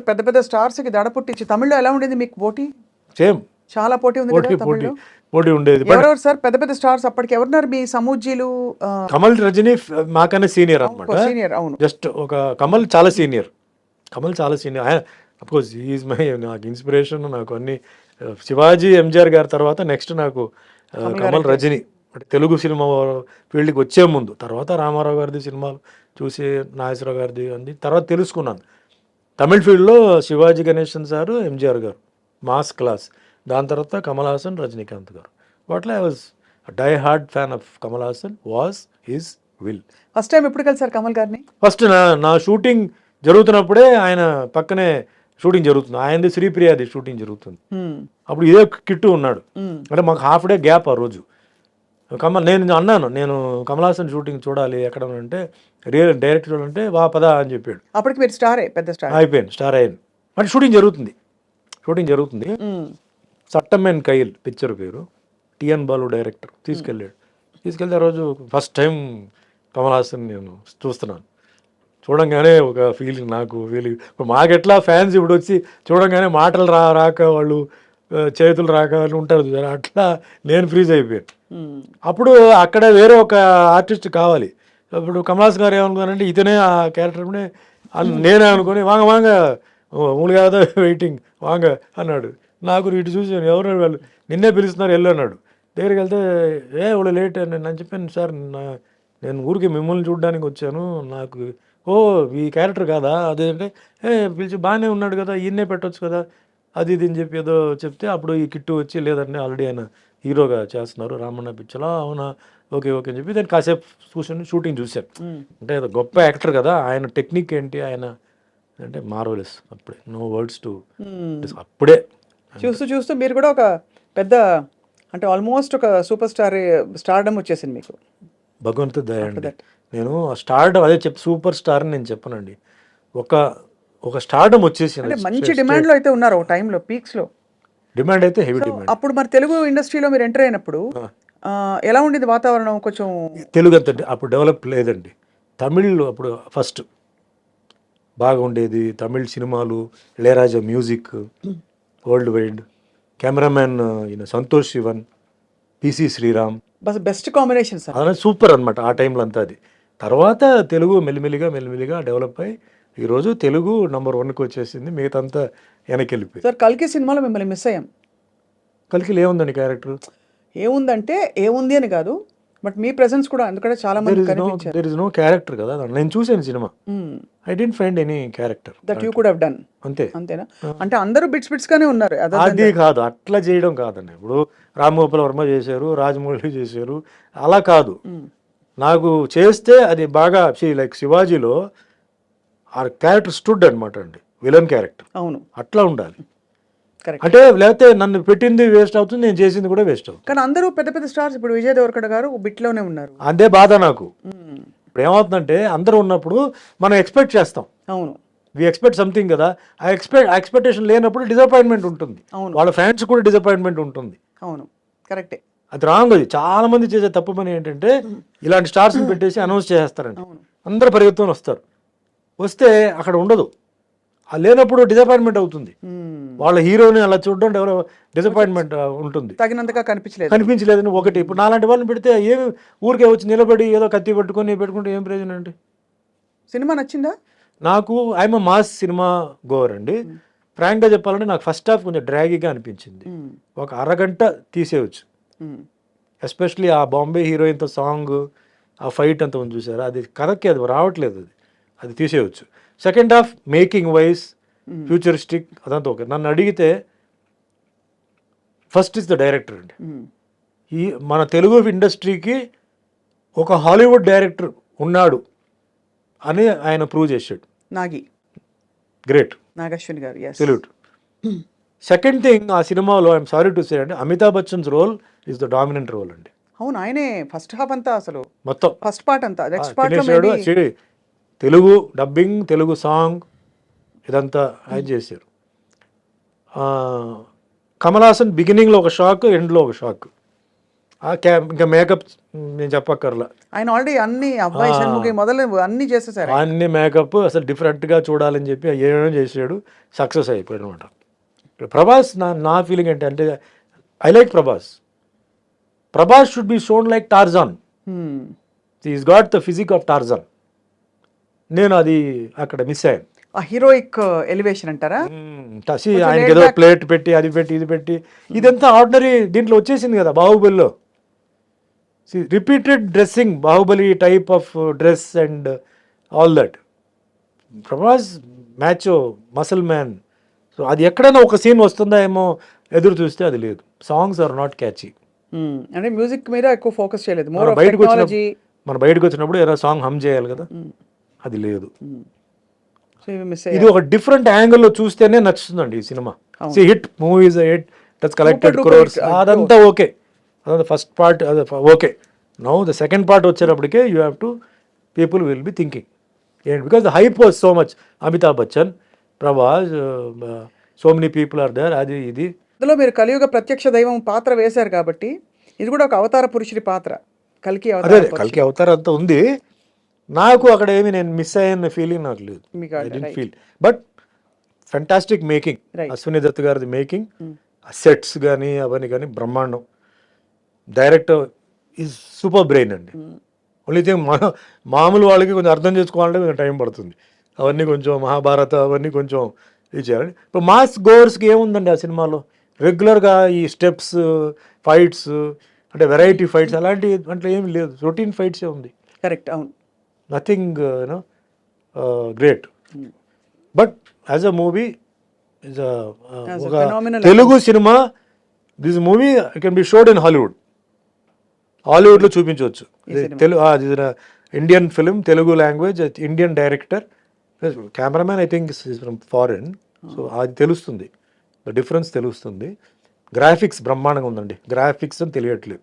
పెద్ద పెద్ద స్టార్స్ కి దడ పుట్టించి తమిళ్లో ఎలా ఉండేది మీకు పోటీ? సేమ్ చాలా పోటీ ఉంది పోటీ కదా పోటీ తమిళ్లో. పోటీ ఉండేది. బట్ ఎవరెవరు సార్ పెద్ద పెద్ద స్టార్స్ అప్పటికి ఎవరున్నారు మీ సమూజ్జీలు? కమల్ రజనీ మాకన్నా సీనియర్ అనమాట. సీనియర్ అవును. జస్ట్ ఒక కమల్ చాలా సీనియర్. ఆయన అఫ్కోర్స్ ఈజ్ మై నాకు ఇన్స్పిరేషన్. నాకు అన్ని శివాజీ ఎంజిఆర్ గారి తర్వాత నెక్స్ట్ నాకు కమల్ రజనీ. అంటే తెలుగు సినిమా ఫీల్డ్కి వచ్చే ముందు, తర్వాత రామారావు గారిది సినిమాలు చూసి నాగేశ్వరరావు గారిది అన్ని తర్వాత తెలుసుకున్నాను. తమిళ్ ఫీల్డ్లో శివాజీ గణేశన్ సారు, ఎంజిఆర్ గారు మాస్ క్లాస్. దాని తర్వాత కమల్ హాసన్, రజనీకాంత్ గారు. వాటిలో I was die hard fan of Kamal Haasan. Was his will. First time ఎప్పుడు కలిసారు కమల్ గారిని? ఫస్ట్ నా షూటింగ్ జరుగుతున్నప్పుడే ఆయన పక్కనే షూటింగ్ జరుగుతుంది. ఆయనది శ్రీప్రియాది షూటింగ్ జరుగుతుంది. అప్పుడు ఇదే కిట్టు ఉన్నాడు. అంటే మాకు హాఫ్ డే గ్యాప్ ఆ రోజు. నేను అన్నాను, నేను కమల్ హాసన్ షూటింగ్ చూడాలి ఎక్కడ అంటే, డైరెక్ట్ చూడాలంటే వా పదా అని చెప్పాడు. అప్పటికి మీరు స్టారే, పెద్ద స్టార్ అయిపోయాను, స్టార్ అయ్యాను. అంటే షూటింగ్ జరుగుతుంది. సట్టమెన్ కైల్ పిక్చర్ పేరు. టిఎన్ బాలు డైరెక్టర్ తీసుకెళ్తే ఆ రోజు ఫస్ట్ టైం కమల్ హాసన్ నేను చూస్తున్నాను. చూడంగానే ఒక ఫీలింగ్, ఇప్పుడు మాకెట్లా ఫ్యాన్స్ ఇప్పుడు వచ్చి చూడంగానే మాటలు రాక వాళ్ళు చేతులు రాక వాళ్ళు ఉంటారు, అట్లా నేను ఫ్రీజ్ అయిపోయాను. అప్పుడు అక్కడ వేరే ఒక ఆర్టిస్ట్ కావాలి. ఇప్పుడు కమల్ హాసన్ గారు ఏమనుకున్నారంటే ఇతనే ఆ క్యారెక్టర్ నేనే అనుకుని వాంగ మూడు కాదా వెయిటింగ్ వాంగ అన్నాడు. నాకు ఇటు చూసాను, ఎవరు వాళ్ళు నిన్నే పిలుస్తున్నారు వెళ్ళు అన్నాడు. దగ్గరికి వెళ్తే వాళ్ళు లేట్ అని నేను చెప్పాను, సార్ నేను ఊరికి మిమ్మల్ని చూడడానికి వచ్చాను, నాకు ఈ క్యారెక్టర్ కాదా అదేంటే పిలిచి బాగానే ఉన్నాడు కదా, ఈయన్నే పెట్టవచ్చు కదా అది ఇది అని చెప్పి ఏదో చెప్తే, అప్పుడు ఈ కిట్టు వచ్చి లేదండి ఆల్రెడీ ఆయన హీరోగా చేస్తున్నారు రామన్న పిక్చర్లో. అవునా, ఓకే అని చెప్పి దాన్ని కాసేపు షూటింగ్ చూశాను. అంటే గొప్ప యాక్టర్ కదా, ఆయన టెక్నిక్ ఏంటి, ఆయన అంటే మార్వెలస్. అప్పుడే నో వర్డ్స్ టు. అప్పుడే చూస్తూ మీరు కూడా ఒక పెద్ద, అంటే ఆల్మోస్ట్ ఒక సూపర్ స్టార్డమ్ వచ్చేసింది మీకు. భగవంతుడి దయ అండి. నేను స్టార్డమ్ అదే సూపర్ స్టార్ అని నేను చెప్పనండి, ఒక స్టార్డమ్ వచ్చేసింది. మంచి డిమాండ్ లో అయితే ఉన్నారు ఒక టైంలో, పీక్స్ లో డిమాండ్ అయితే హెవీ డిమాండ్. అప్పుడు మరి తెలుగు ఇండస్ట్రీలో మీరు ఎంటర్ అయినప్పుడు ఎలా ఉండేది వాతావరణం? కొంచెం తెలుగు అంత అప్పుడు డెవలప్ లేదండి. తమిళ్ అప్పుడు ఫస్ట్ బాగా ఉండేది. తమిళ్ సినిమాలు, Ilaiyaraaja music world wide, cameraman Santosh Sivan, PC Sreeram, best combination sir. అదే సూపర్ అనమాట ఆ టైంలో అంతా. అది తర్వాత తెలుగు మెల్లిమెల్లిగా డెవలప్ అయ్యి ఈరోజు తెలుగు నంబర్ 1కి వచ్చేసింది. మిగతా అంతా వెనక్కి వెళ్ళిపోయి. సార్ కల్కి సినిమాలో మిమ్మల్ని మిస్ అయ్యాం. కల్కిలో ఏముందండి క్యారెక్టర్? ఏముందంటే ఏముంది అని కాదు, బట్ మీ ప్రెసెన్స్ కూడా ఎందుకంటే చాలా మంది కనిపించారు. దేర్ ఇస్ నో క్యారెక్టర్ కదా. నేను చూసాను cinema, I don't find any character that you could have done. అంతేనా? అంటే అందరూ బిట్స్ గానే ఉన్నారు. అది కాదు, అట్లా చేయడం కాదండి. ఇప్పుడు రామ్ గోపాల్ వర్మ చేశారు, రాజమౌళి చేశారు, అలా కాదు. నాకు చేస్తే అది బాగా లైక్ శివాజీలో ఆ క్యారెక్టర్ స్టూడ్ అనమాట అండి, విలన్ క్యారెక్టర్. అవును, అట్లా ఉండాలి. అంటే లేకపోతే నన్ను పెట్టింది వేస్ట్ అవుతుంది, నేను చేసింది కూడా వేస్ట్ అవుతుంది. కానీ అందరూ పెద్ద పెద్ద స్టార్స్, ఇప్పుడు విజయ్ దేవరకొండ గారు బిట్లోనే ఉన్నారు. అదే బాధ నాకు. ఇప్పుడు ఏమవుతుందంటే అందరూ ఉన్నప్పుడు మనం ఎక్స్పెక్ట్ చేస్తాం. అవును, వి ఎక్స్పెక్ట్ సంథింగ్ కదా. ఆ ఎక్స్పెక్టేషన్ లేనప్పుడు డిసప్పాయింట్మెంట్ ఉంటుంది. వాళ్ళ ఫ్యాన్స్ కూడా డిసప్పాయింట్మెంట్ ఉంటుంది. అవును, కరెక్టే. అది రాంగ్. అది చాలా మంది చేసే తప్పు పని ఏంటంటే ఇలాంటి స్టార్స్ని పెట్టేసి అనౌన్స్ చేస్తారండి. అందరు పరిగెత్తుకొని వస్తే అక్కడ ఉండదు. లేనప్పుడు డిసప్పాయింట్మెంట్ అవుతుంది. వాళ్ళ హీరోని అలా చూడడం డిసప్పాయింట్మెంట్ ఉంటుంది. తగినంతగా కనిపించలేదని ఒకటి. ఇప్పుడు నాలాంటి వాళ్ళని పెడితే ఏమి ఊరికే వచ్చి నిలబడి ఏదో కత్తి పెట్టుకుంటే ఏం ప్రయోజనం అండి? సినిమా నచ్చిందా నాకు? ఐఎమ్ మాస్ సినిమా గోవర్ అండి. ఫ్రాంక్గా చెప్పాలంటే నాకు ఫస్ట్ హాఫ్ కొంచెం డ్రాగీగా అనిపించింది. ఒక అరగంట తీసేయచ్చు. ఎస్పెషలీ ఆ బాంబే హీరోయిన్తో సాంగ్, ఆ ఫైట్ అంతా ఉంది చూసారా, అది కథకి అది రావట్లేదు. అది తీసేయచ్చు. Second half making wise, futuristic అదంతా ఓకే. నన్ను అడిగితే ఫస్ట్ ఇస్ ద డైరెక్టర్ అండి. మన తెలుగు ఇండస్ట్రీకి ఒక హాలీవుడ్ డైరెక్టర్ ఉన్నాడు అని ఆయన ప్రూవ్ చేశాడు. గ్రేట్ నాగశ్విన్ గారు. సెల్యూట్. సెకండ్ థింగ్, ఆ సినిమాలో ఐఎమ్ సారీ టు సే అండి, Amitabh Bachchan's role is the dominant role అండి. అవును, ఆయనే ఫస్ట్ హాఫ్ అంతా, అసలు మొత్తం ఫస్ట్ పార్ట్ అంతా. Next part Telugu dubbing, Telugu song ఇదంతా ఆయన చేశారు. కమల్ హాసన్ బిగినింగ్లో ఒక షాక్, ఎండ్లో ఒక షాక్. ఇంకా మేకప్ నేను చెప్పక్కర్లా, ఆయన ఆల్రెడీ అన్ని అబ్బాయి షణ్ముఖి మొదలు అన్ని చేసేసారు. అన్ని మేకప్ అసలు డిఫరెంట్గా చూడాలని చెప్పి ఏమేమో చేసాడు, సక్సెస్ అయిపోయాడు అనమాట. ప్రభాస్ నా ఫీలింగ్ అంటే I like Prabhas should be shown like Tarzan. Is got the physique of Tarzan. నేను అది అక్కడ మిస్ అయ్యాను. ఆ హీరోయిక్ ఎలివేషన్ అంటారా? ఆయనకి ఏదో ప్లేట్ పెట్టి అది పెట్టి ఇది పెట్టి ఇదంతా ఆర్డినరీ దీంట్లో వచ్చేసింది కదా బాహుబలిలో. Repeated dressing, Baahubali type of dress and all that. Prabhas మ్యాచో muscle man. So అది ఎక్కడైనా ఒక సీన్ వస్తుందా ఏమో ఎదురు చూస్తే అది లేదు. Songs are not catchy. అంటే మ్యూజిక్ మీద ఎక్కువ ఫోకస్ చేయలేదు. మన బయటకు వచ్చినప్పుడు ఏదో సాంగ్ హమ్ చేయాలి కదా, అది లేదు. ఇది ఒక డిఫరెంట్ యాంగిల్లో చూస్తేనే నచ్చుతుందండి ఈ సినిమా. Hit movies hit, it's collected crores, అదంతా ఓకే. అదంతా ఫస్ట్ పార్ట్ అది okay. Now the second part వచ్చేటప్పటికే you have to people will be thinking ఏంటి, because the hype was so much. Amitabh Bachchan, Prabhas, so many people are there. అది ఇది అందులో మీరు కలియుగ ప్రత్యక్ష దైవం పాత్ర వేశారు కాబట్టి ఇది కూడా ఒక అవతార పురుషుడి పాత్ర. కల్కి అదే కల్కి అవతారం అంతా ఉంది. నాకు అక్కడ ఏమి నేను మిస్ అయ్యన్న ఫీలింగ్ నాకు లేదు. I don't feel. But fantastic making, Ashwini Dutt గారిది మేకింగ్, సెట్స్ కానీ అవన్నీ కానీ బ్రహ్మాండం. డైరెక్టర్ ఈజ్ సూపర్ బ్రెయిన్ అండి. ఓన్లీ థింగ్ మామూలు వాళ్ళకి కొంచెం అర్థం చేసుకోవాలంటే కొంచెం టైం పడుతుంది. అవన్నీ కొంచెం మహాభారత అవన్నీ కొంచెం ఇది చేయాలి. ఇప్పుడు మాస్ గోవర్స్కి ఏముందండి ఆ సినిమాలో, రెగ్యులర్గా ఈ స్టెప్స్ ఫైట్స్ అంటే వెరైటీ ఫైట్స్ అలాంటి అంటే ఏమి లేదు, రొటీన్ ఫైట్సే ఉంది. కరెక్ట్, అవును. Nothing you know great. But as a movie is ఒక తెలుగు సినిమా, this movie can be showed in హాలీవుడ్లో చూపించవచ్చు. Indian film, Telugu language, Indian director, cameraman I think is from foreign. So అది తెలుస్తుంది, డిఫరెన్స్ తెలుస్తుంది. గ్రాఫిక్స్ బ్రహ్మాండంగా ఉందండి. గ్రాఫిక్స్ అని తెలియట్లేదు.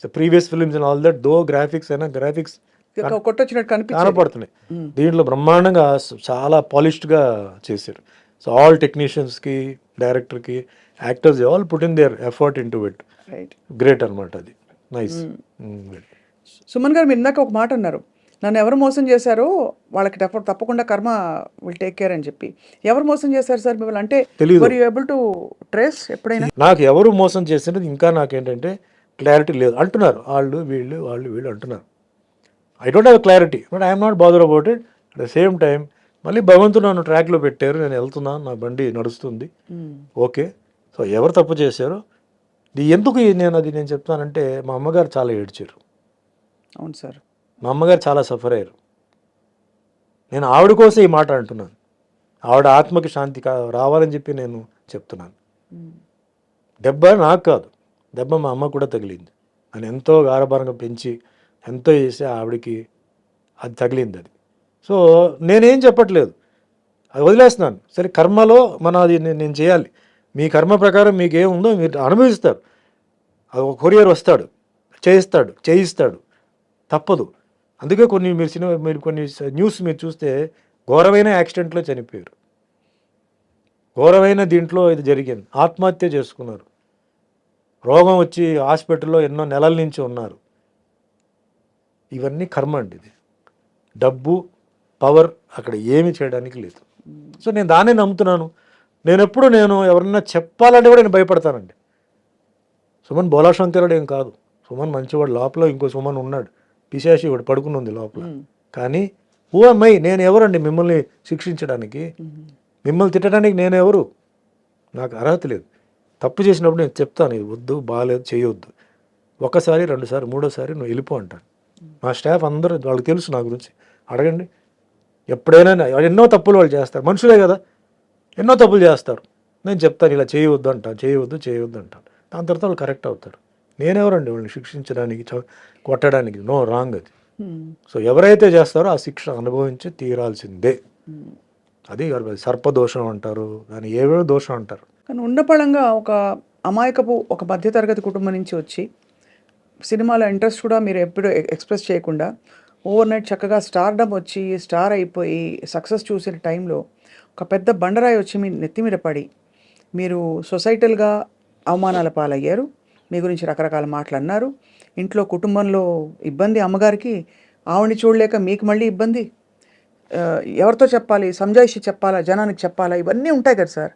So previous films and all that though graphics అయినా గ్రాఫిక్స్ కనపడుతున్నాయి. దీంట్లో బ్రహ్మాండంగా చాలా పాలిష్డ్గా చేశారు. సో ఆల్ టెక్నీషియన్స్కి, డైరెక్టర్కి, actors all put in there effort in to it. Great అనమాట. అది నైస్. సుమన్ గారు, మీరు ఇందాక ఒక మాట అన్నారు, నన్ను ఎవరు మోసం చేశారో వాళ్ళకి తప్పకుండా కర్మ విల్ టేక్ కేర్ అని చెప్పి. ఎవరు మోసం చేశారు సార్ మిమ్మల్ని? అంటే were you able to trace ఎప్పుడైనా? నాకు ఎవరు మోసం చేసినది ఇంకా నాకేంటంటే క్లారిటీ లేదు. అంటున్నారు వాళ్ళు వీళ్ళు అంటున్నారు. I don't have clarity, but I'm not bother about it. At the same time మళ్ళీ భగవంతుడు నన్ను ట్రాక్లో పెట్టారు, నేను వెళ్తున్నాను, నా బండి నడుస్తుంది, ఓకే. సో ఎవరు తప్పు చేశారో ఎందుకు నేను చెప్తానంటే, మా అమ్మగారు చాలా ఏడ్చారు. అవును సార్, మా అమ్మగారు చాలా సఫర్ అయ్యారు. నేను ఆవిడ కోసం ఈ మాట అంటున్నాను. ఆవిడ ఆత్మకి శాంతి రావాలని చెప్పి నేను చెప్తున్నాను. దెబ్బ నాకు కాదు, దెబ్బ మా అమ్మ కూడా తగిలింది. నేను ఎంతో గారభారంగా పెంచి ఎంతో చేసి ఆవిడకి అది తగిలింది. అది సో నేనేం చెప్పట్లేదు, అది వదిలేస్తున్నాను. సరే కర్మలో అది నేను చేయాలి. మీ కర్మ ప్రకారం మీకు ఏముందో మీరు అనుభవిస్తారు. అది ఒక కొరియర్ వస్తాడు, చేయిస్తాడు, తప్పదు. అందుకే మీరు కొన్ని న్యూస్ మీరు చూస్తే ఘోరమైన యాక్సిడెంట్లో చనిపోయారు, ఘోరమైన దీంట్లో ఇది జరిగింది, ఆత్మహత్య చేసుకున్నారు, రోగం వచ్చి హాస్పిటల్లో ఎన్నో నెలల నుంచి ఉన్నారు. ఇవన్నీ కర్మ అండి. ఇది డబ్బు, పవర్ అక్కడ ఏమీ చేయడానికి లేదు. సో నేను దాన్నే నమ్ముతున్నాను. నేను ఎవరన్నా చెప్పాలంటే కూడా నేను భయపడతానండి. సుమన్ బోలాశంకరుడు ఏం కాదు, సుమన్ మంచివాడు. లోపల ఇంకో సుమన్ ఉన్నాడు, పిశాచి వాడు పడుకుని ఉంది లోపల. కానీ ఓ అమ్మాయి, నేను ఎవరండి మిమ్మల్ని శిక్షించడానికి, మిమ్మల్ని తిట్టడానికి నేను ఎవరు? నాకు అర్హత లేదు. తప్పు చేసినప్పుడు నేను చెప్తాను, ఇది వద్దు, బాగాలేదు, చేయొద్దు. ఒకసారి, రెండుసారి, మూడోసారి నువ్వు వెళ్ళిపో అంటాను. మా స్టాఫ్ అందరూ వాళ్ళకి తెలుసు నా గురించి, అడగండి. ఎప్పుడైనా ఎన్నో తప్పులు వాళ్ళు చేస్తారు, మనుషులే కదా, ఎన్నో తప్పులు చేస్తారు. నేను చెప్తాను ఇలా చేయవద్దు అంటాను, చేయవద్దు అంటాను. దాని తర్వాత వాళ్ళు కరెక్ట్ అవుతారు. నేనెవరండి వాళ్ళని శిక్షించడానికి, కొట్టడానికి? నో, రాంగ్ అది. సో ఎవరైతే చేస్తారో ఆ శిక్ష అనుభవించి తీరాల్సిందే. అది సర్పదోషం అంటారు, దాన్ని ఏవేవో దోషం అంటారు. కానీ ఉండపళంగా ఒక అమాయకపు ఒక మధ్యతరగతి కుటుంబం నుంచి వచ్చి సినిమాలో ఇంట్రెస్ట్ కూడా మీరు ఎప్పుడు ఎక్స్ప్రెస్ చేయకుండా ఓవర్ నైట్ చక్కగా స్టార్డమ్ వచ్చి స్టార్ అయిపోయి సక్సెస్ చూసిన టైంలో ఒక పెద్ద బండరాయి వచ్చి మీ నెత్తి మీద పడి మీరు సొసైటల్గా అవమానాల పాలయ్యారు, మీ గురించి రకరకాల మాటలు అన్నారు. ఇంట్లో కుటుంబంలో ఇబ్బంది అమ్మగారికి, ఆవిడని చూడలేక మీకు మళ్ళీ ఇబ్బంది. ఎవరితో చెప్పాలి? సంజాయిషి చెప్పాలా? జనానికి చెప్పాలా? ఇవన్నీ ఉంటాయి కదా సార్.